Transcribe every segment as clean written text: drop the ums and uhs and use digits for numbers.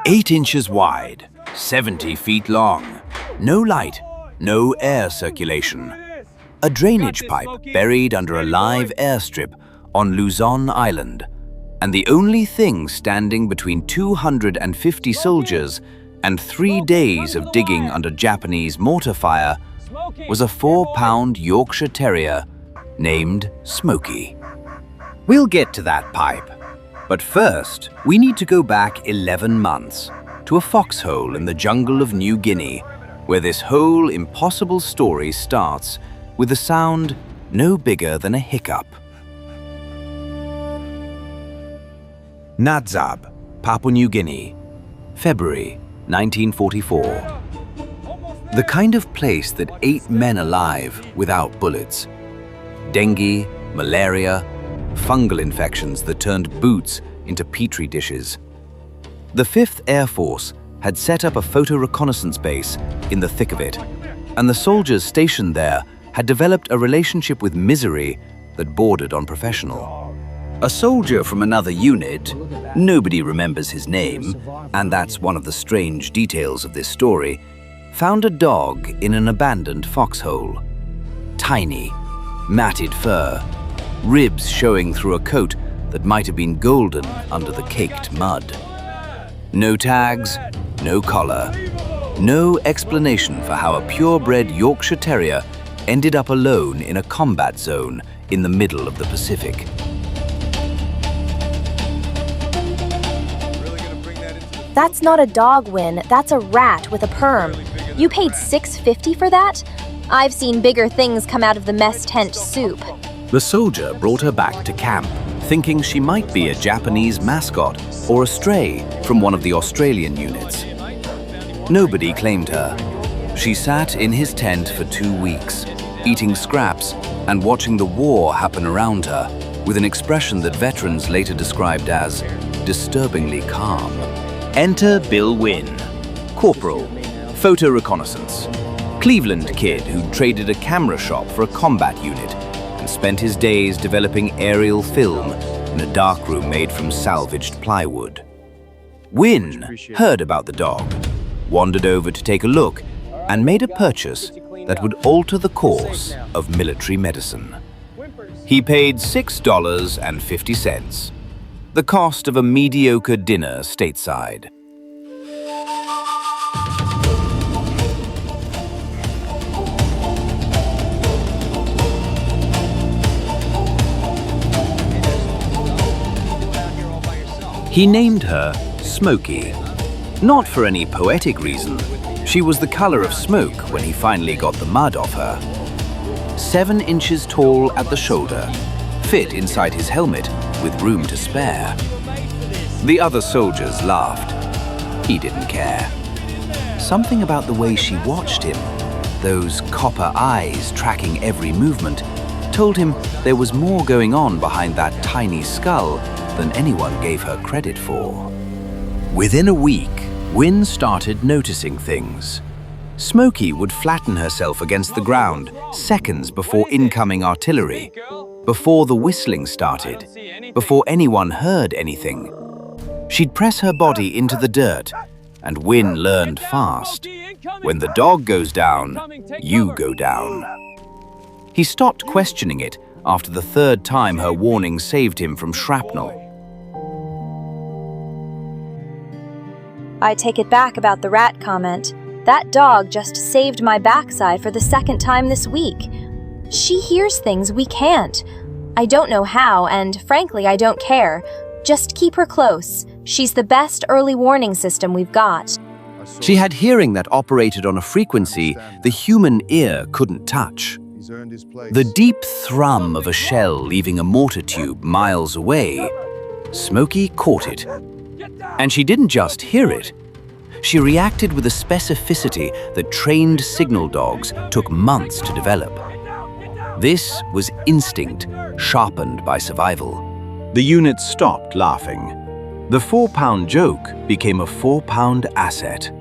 8 inches wide, 70 feet long. No light, no air circulation. A drainage pipe buried under a live airstrip on Luzon Island. And the only thing standing between 250 soldiers and 3 days of digging under Japanese mortar fire was a 4-pound Yorkshire Terrier named Smoky. We'll get to that pipe, but first we need to go back 11 months to a foxhole in the jungle of New Guinea, where this whole impossible story starts with a sound no bigger than a hiccup. Nadzab, Papua New Guinea, February 1944. The kind of place that ate men alive without bullets. Dengue, malaria, fungal infections that turned boots into petri dishes. The 5th Air Force had set up a photo reconnaissance base in the thick of it, and the soldiers stationed there had developed a relationship with misery that bordered on professional. A soldier from another unit, nobody remembers his name, and that's one of the strange details of this story, found a dog in an abandoned foxhole. Tiny, matted fur, ribs showing through a coat that might have been golden under the caked mud. No tags, no collar, no explanation for how a purebred Yorkshire Terrier ended up alone in a combat zone in the middle of the Pacific. That's not a dog, Wynne. That's a rat with a perm. You paid $6.50 for that? I've seen bigger things come out of the mess tent soup. The soldier brought her back to camp, thinking she might be a Japanese mascot or a stray from one of the Australian units. Nobody claimed her. She sat in his tent for 2 weeks, eating scraps and watching the war happen around her, with an expression that veterans later described as disturbingly calm. Enter Bill Wynne, Corporal, photo reconnaissance. Cleveland kid who traded a camera shop for a combat unit and spent his days developing aerial film in a darkroom made from salvaged plywood. Wynne heard about the dog, wandered over to take a look, and made a purchase that would alter the course of military medicine. He paid $6.50, the cost of a mediocre dinner stateside. He named her Smoky, not for any poetic reason. She was the color of smoke when he finally got the mud off her. 7 inches tall at the shoulder, fit inside his helmet with room to spare. The other soldiers laughed. He didn't care. Something about the way she watched him, those copper eyes tracking every movement, told him there was more going on behind that tiny skull than anyone gave her credit for. Within a week, Wynne started noticing things. Smoky would flatten herself against the ground seconds before incoming artillery, before the whistling started, before anyone heard anything. She'd press her body into the dirt, and Wynne learned fast. When the dog goes down, you go down. He stopped questioning it after the 3rd time her warning saved him from shrapnel. I take it back about the rat comment. That dog just saved my backside for the 2nd time this week. She hears things we can't. I don't know how, and frankly, I don't care. Just keep her close. She's the best early warning system we've got. She had hearing that operated on a frequency the human ear couldn't touch. The deep thrum of a shell leaving a mortar tube miles away. Smoky caught it. And she didn't just hear it. She reacted with a specificity that trained signal dogs took months to develop. This was instinct, sharpened by survival. The unit stopped laughing. The 4-pound joke became a 4-pound asset.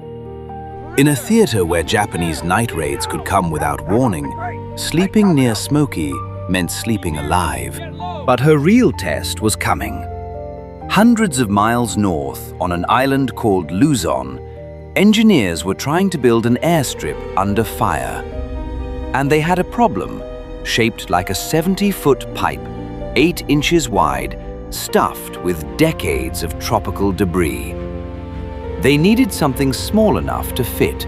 In a theater where Japanese night raids could come without warning, sleeping near Smoky meant sleeping alive. But her real test was coming. Hundreds of miles north, on an island called Luzon, engineers were trying to build an airstrip under fire. And they had a problem, shaped like a 70-foot pipe, 8 inches wide, stuffed with decades of tropical debris. They needed something small enough to fit,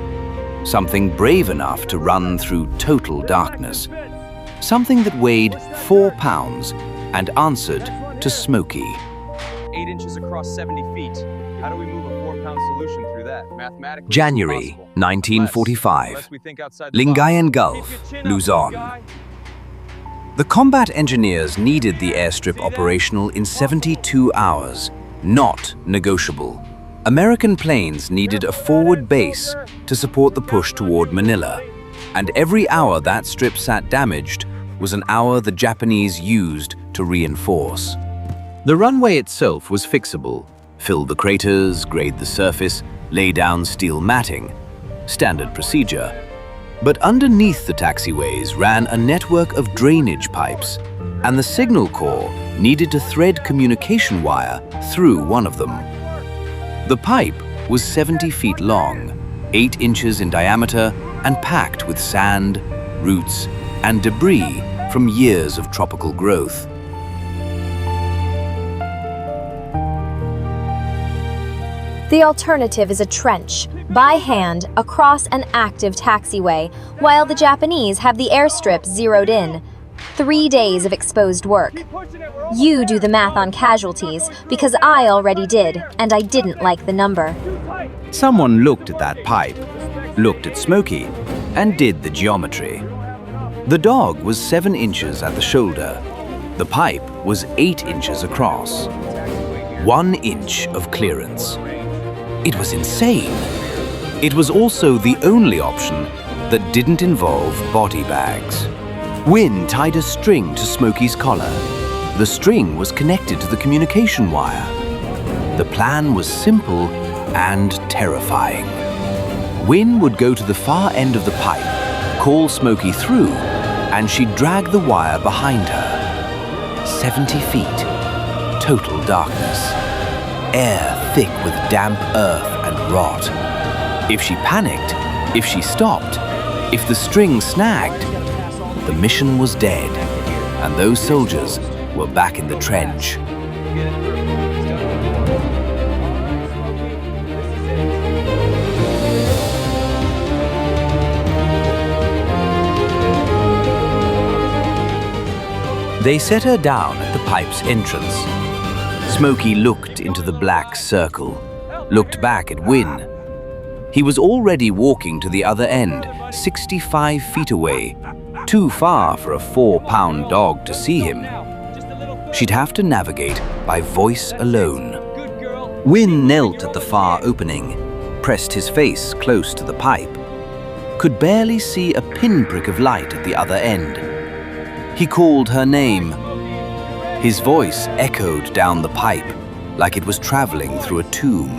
something brave enough to run through total darkness, something that weighed 4 pounds and answered to Smoky. 8 inches across 70 feet. How do we move a 4-pound solution through that? Mathematically, January impossible. 1945, Unless we think outside the Lingayen box. Gulf, Keep your chin up, Luzon. guy. The combat engineers needed the airstrip operational in 72 hours, not negotiable. American planes needed a forward base to support the push toward Manila, and every hour that strip sat damaged was an hour the Japanese used to reinforce. The runway itself was fixable. Fill the craters, grade the surface, lay down steel matting. Standard procedure. But underneath the taxiways ran a network of drainage pipes, and the signal corps needed to thread communication wire through one of them. The pipe was 70 feet long, 8 inches in diameter, and packed with sand, roots, and debris from years of tropical growth. The alternative is a trench, by hand, across an active taxiway, while the Japanese have the airstrip zeroed in. 3 days of exposed work. You do the math on casualties, because I already did, and I didn't like the number. Someone looked at that pipe, looked at Smoky, and did the geometry. The dog was 7 inches at the shoulder. The pipe was 8 inches across. 1 inch of clearance. It was insane. It was also the only option that didn't involve body bags. Wynne tied a string to Smoky's collar. The string was connected to the communication wire. The plan was simple and terrifying. Wynne would go to the far end of the pipe, call Smoky through, and she'd drag the wire behind her. 70 feet. Total darkness. Air thick with damp earth and rot. If she panicked, if she stopped, if the string snagged, the mission was dead, and those soldiers were back in the trench. They set her down at the pipe's entrance. Smoky looked into the black circle, looked back at Wynne. He was already walking to the other end, 65 feet away, too far for a 4-pound dog to see him. She'd have to navigate by voice alone. Wynne knelt at the far opening, pressed his face close to the pipe, could barely see a pinprick of light at the other end. He called her name. His voice echoed down the pipe like it was traveling through a tomb.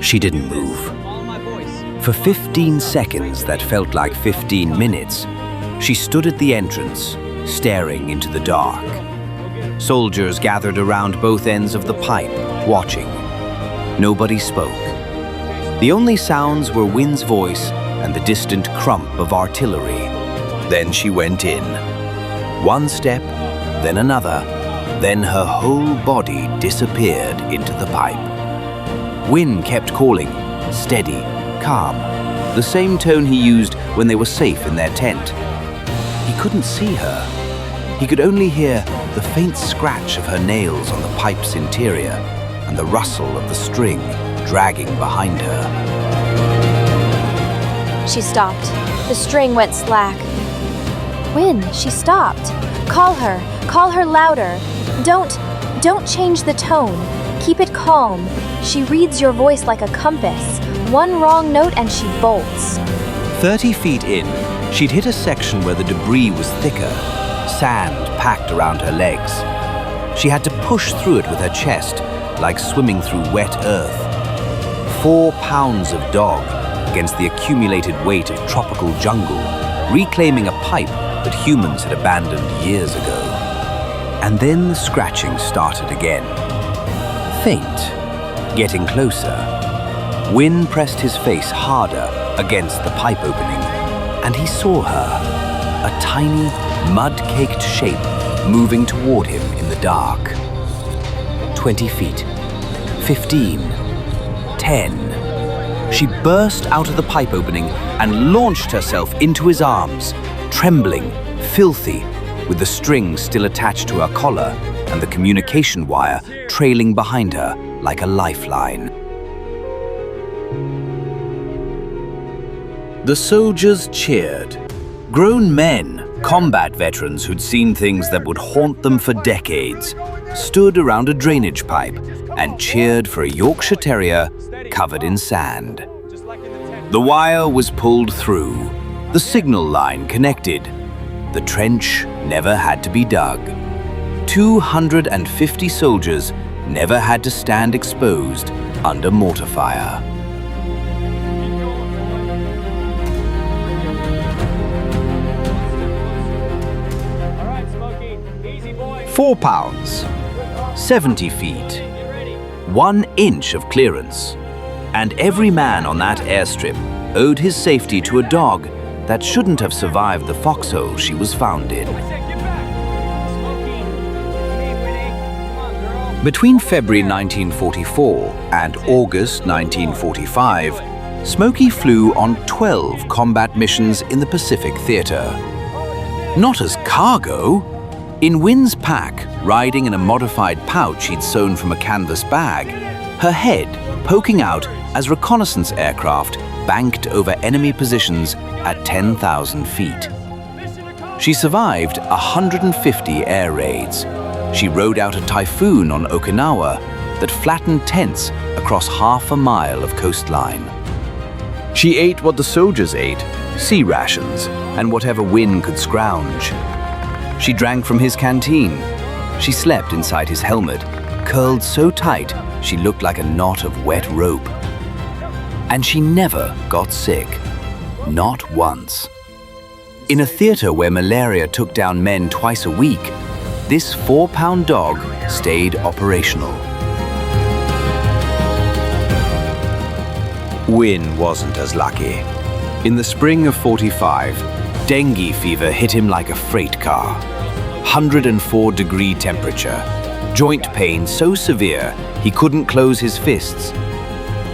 She didn't move. For 15 seconds that felt like 15 minutes, she stood at the entrance, staring into the dark. Soldiers gathered around both ends of the pipe, watching. Nobody spoke. The only sounds were Wynne's voice and the distant crump of artillery. Then she went in. One step, then another, then her whole body disappeared into the pipe. Wynne kept calling, steady, calm, the same tone he used when they were safe in their tent. He couldn't see her. He could only hear the faint scratch of her nails on the pipe's interior and the rustle of the string dragging behind her. She stopped. The string went slack. Wynne, she stopped. Call her louder. Don't change the tone. Keep it calm. She reads your voice like a compass. One wrong note and she bolts. 30 feet in, she'd hit a section where the debris was thicker, sand packed around her legs. She had to push through it with her chest, like swimming through wet earth. 4 pounds of dog against the accumulated weight of tropical jungle, reclaiming a pipe that humans had abandoned years ago. And then the scratching started again. Faint, getting closer. Wynne pressed his face harder against the pipe opening, and he saw her, a tiny, mud-caked shape moving toward him in the dark. 20 feet, 15, 10. She burst out of the pipe opening and launched herself into his arms, trembling, filthy, with the string still attached to her collar and the communication wire trailing behind her like a lifeline. The soldiers cheered. Grown men, combat veterans who'd seen things that would haunt them for decades, stood around a drainage pipe and cheered for a Yorkshire Terrier covered in sand. The wire was pulled through, the signal line connected. The trench never had to be dug. 250 soldiers never had to stand exposed under mortar fire. All right, Smoky, easy boy. 4 pounds, 70 feet, 1 inch of clearance. And every man on that airstrip owed his safety to a dog that shouldn't have survived the foxhole she was found in. Between February 1944 and August 1945, Smoky flew on 12 combat missions in the Pacific Theater. Not as cargo. In Wynne's pack, riding in a modified pouch he'd sewn from a canvas bag, her head poking out as reconnaissance aircraft banked over enemy positions at 10,000 feet. She survived 150 air raids. She rode out a typhoon on Okinawa that flattened tents across half a mile of coastline. She ate what the soldiers ate, sea rations, and whatever Wynne could scrounge. She drank from his canteen. She slept inside his helmet, curled so tight she looked like a knot of wet rope. And she never got sick. Not once. In a theater where malaria took down men twice a week, this 4-pound dog stayed operational. Wynne wasn't as lucky. In the spring of '45, dengue fever hit him like a freight car. 104-degree temperature, joint pain so severe he couldn't close his fists.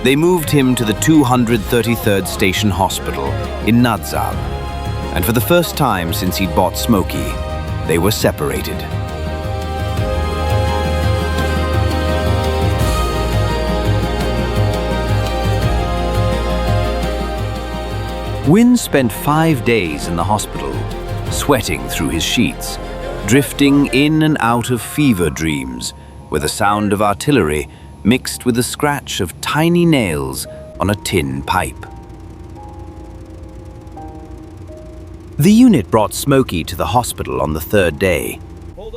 They moved him to the 233rd Station Hospital in Nadzab, and for the first time since he'd bought Smoky, they were separated. Wynne spent 5 days in the hospital, sweating through his sheets, drifting in and out of fever dreams, with the sound of artillery mixed with the scratch of tiny nails on a tin pipe. The unit brought Smoky to the hospital on the 3rd day.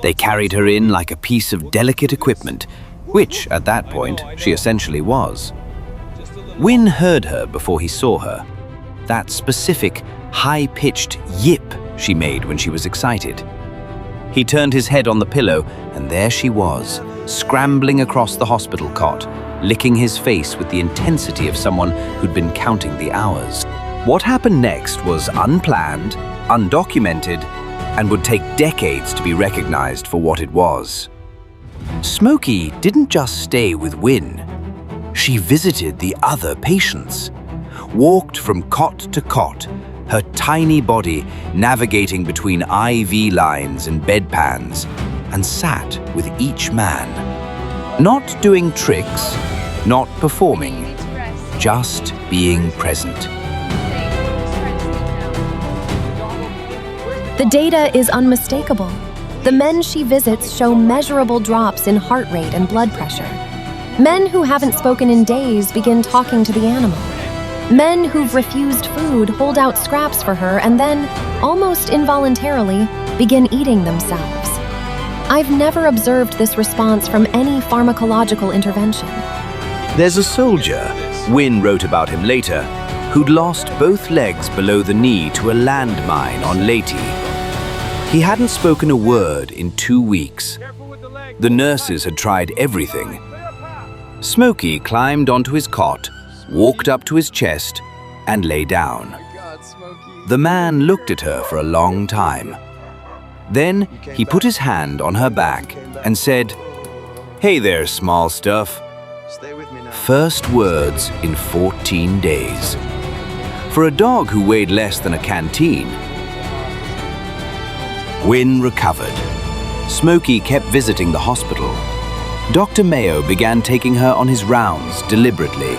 They carried her in like a piece of delicate equipment, which, at that point, she essentially was. Wynne heard her before he saw her. That specific, high-pitched yip she made when she was excited. He turned his head on the pillow, and there she was, scrambling across the hospital cot, licking his face with the intensity of someone who'd been counting the hours. What happened next was unplanned, undocumented, and would take decades to be recognized for what it was. Smoky didn't just stay with Wynne. She visited the other patients, walked from cot to cot, her tiny body navigating between IV lines and bedpans, and sat with each man. Not doing tricks, not performing, just being present. The data is unmistakable. The men she visits show measurable drops in heart rate and blood pressure. Men who haven't spoken in days begin talking to the animal. Men who've refused food hold out scraps for her and then, almost involuntarily, begin eating themselves. I've never observed this response from any pharmacological intervention. There's a soldier, Wynne wrote about him later, who'd lost both legs below the knee to a landmine on Leyte. He hadn't spoken a word in 2 weeks. The nurses had tried everything. Smoky climbed onto his cot, walked up to his chest, and lay down. The man looked at her for a long time. Then he put his hand on her back and said, "Hey there, small stuff." First words in 14 days. For a dog who weighed less than a canteen. Wynne recovered. Smoky kept visiting the hospital. Dr. Mayo began taking her on his rounds deliberately.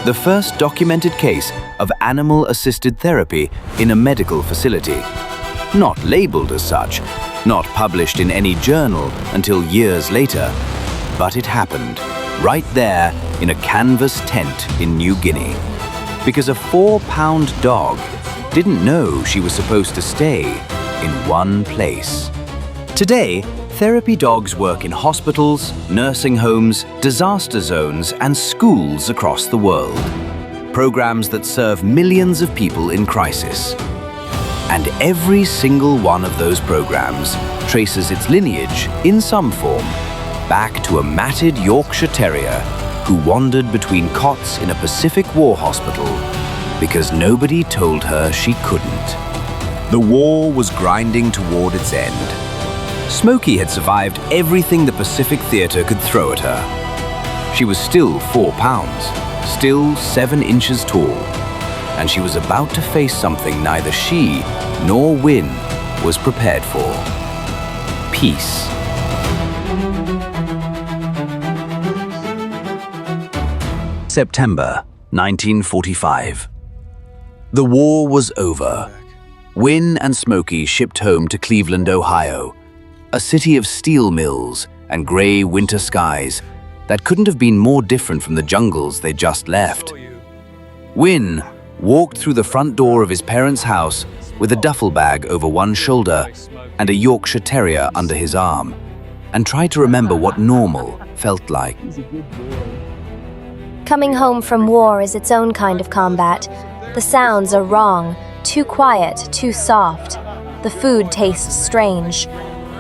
The first documented case of animal-assisted therapy in a medical facility. Not labeled as such, not published in any journal until years later, but it happened, right there in a canvas tent in New Guinea. Because a 4-pound dog didn't know she was supposed to stay in one place. Today, therapy dogs work in hospitals, nursing homes, disaster zones, and schools across the world. Programs that serve millions of people in crisis. And every single one of those programs traces its lineage, in some form, back to a matted Yorkshire Terrier who wandered between cots in a Pacific War hospital because nobody told her she couldn't. The war was grinding toward its end. Smoky had survived everything the Pacific Theatre could throw at her. She was still 4 pounds, still 7 inches tall, and she was about to face something neither she nor Wynne was prepared for. Peace. September 1945. The war was over. Wynne and Smoky shipped home to Cleveland, Ohio, a city of steel mills and gray winter skies that couldn't have been more different from the jungles they just left. Wynne walked through the front door of his parents' house with a duffel bag over one shoulder and a Yorkshire Terrier under his arm, and tried to remember what normal felt like. Coming home from war is its own kind of combat. The sounds are wrong, too quiet, too soft. The food tastes strange.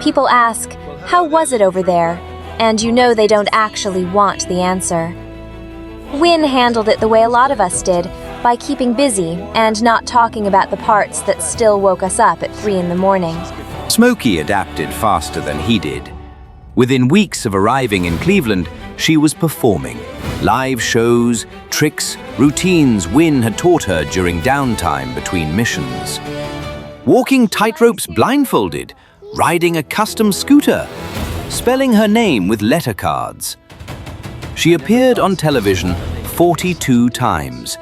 People ask, "How was it over there?" And you know they don't actually want the answer. Wynne handled it the way a lot of us did, by keeping busy and not talking about the parts that still woke us up at 3 in the morning. Smoky adapted faster than he did. Within weeks of arriving in Cleveland, she was performing. Live shows, tricks, routines Wynne had taught her during downtime between missions. Walking tightropes blindfolded, riding a custom scooter, spelling her name with letter cards. She appeared on television 42 times,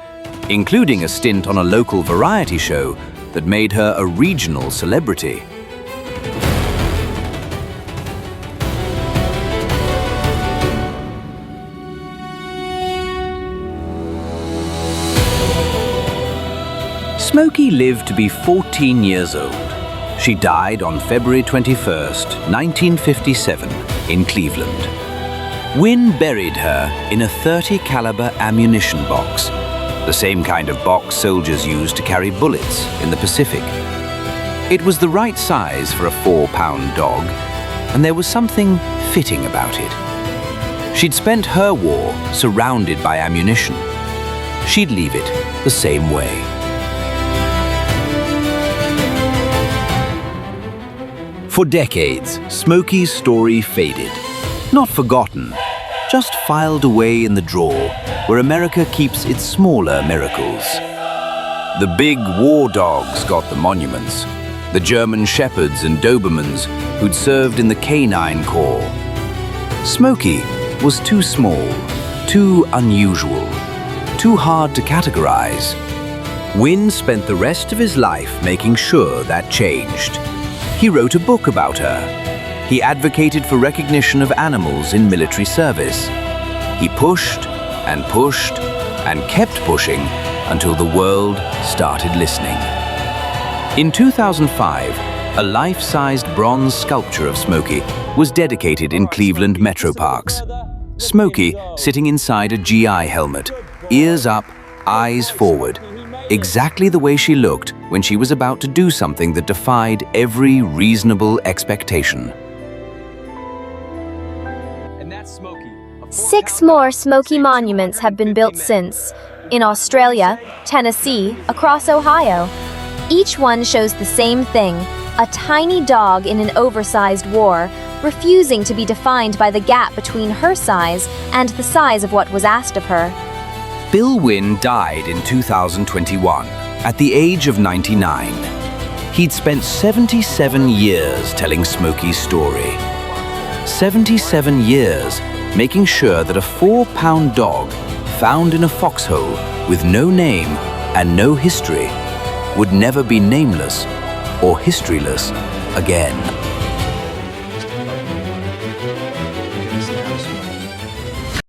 including a stint on a local variety show that made her a regional celebrity. Smoky lived to be 14 years old. She died on February 21st, 1957, in Cleveland. Wynne buried her in a .30 caliber ammunition box, the same kind of box soldiers used to carry bullets in the Pacific. It was the right size for a 4-pound dog, and there was something fitting about it. She'd spent her war surrounded by ammunition. She'd leave it the same way. For decades, Smoky's story faded. Not forgotten, just filed away in the drawer where America keeps its smaller miracles. The big war dogs got the monuments, the German Shepherds and Dobermans who'd served in the Canine Corps. Smoky was too small, too unusual, too hard to categorize. Wynne spent the rest of his life making sure that changed. He wrote a book about her. He advocated for recognition of animals in military service. He pushed and pushed and kept pushing until the world started listening. In 2005, a life-sized bronze sculpture of Smoky was dedicated in Cleveland Metro Parks. Smoky sitting inside a GI helmet, ears up, eyes forward, exactly the way she looked when she was about to do something that defied every reasonable expectation. And that's Smoky. 6 more Smoky monuments have been built since, in Australia, Tennessee, across Ohio. Each one shows the same thing, a tiny dog in an oversized war, refusing to be defined by the gap between her size and the size of what was asked of her. Bill Wynne died in 2021, at the age of 99. He'd spent 77 years telling Smoky's story. 77 years making sure that a 4-pound dog found in a foxhole with no name and no history would never be nameless or historyless again.